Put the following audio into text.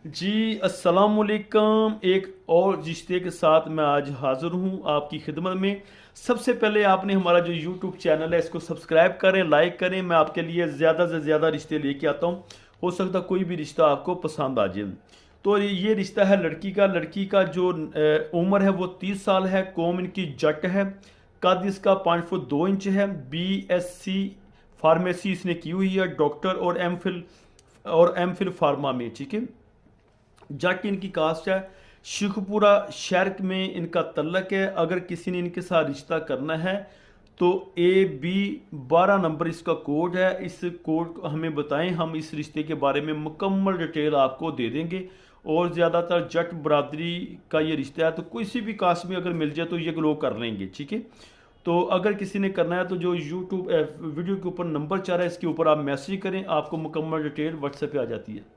जी अस्सलाम वालेकुम। एक और रिश्ते के साथ मैं आज हाज़िर हूँ आपकी खिदमत में। सबसे पहले आपने हमारा जो यूट्यूब चैनल है इसको सब्सक्राइब करें, लाइक करें। मैं आपके लिए ज़्यादा से ज़्यादा रिश्ते लेके आता हूँ। हो सकता है कोई भी रिश्ता आपको पसंद आ जाए। तो ये रिश्ता है लड़की का जो उम्र है वो 30 साल है। कौम इनकी जट है। कद इसका 5 फुट 2 इंच है। BSc फार्मेसी इसने की हुई है, डॉक्टर और एम फिल फार्मा में, ठीक है। जट इनकी कास्ट है। शेखपुरा शर्क में इनका तल्लक है। अगर किसी ने इनके साथ रिश्ता करना है तो AB 12 नंबर इसका कोड है। इस कोड को हमें बताएं, हम इस रिश्ते के बारे में मुकम्मल डिटेल आपको दे देंगे। और ज़्यादातर जट बरादरी का ये रिश्ता है, तो किसी भी कास्ट में अगर मिल जाए तो ये लोग कर लेंगे, ठीक है। तो अगर किसी ने करना है तो जो यूट्यूब वीडियो के ऊपर नंबर चाह रहा है इसके ऊपर आप मैसेज करें, आपको मुकम्मल डिटेल व्हाट्सएप पे आ जाती है।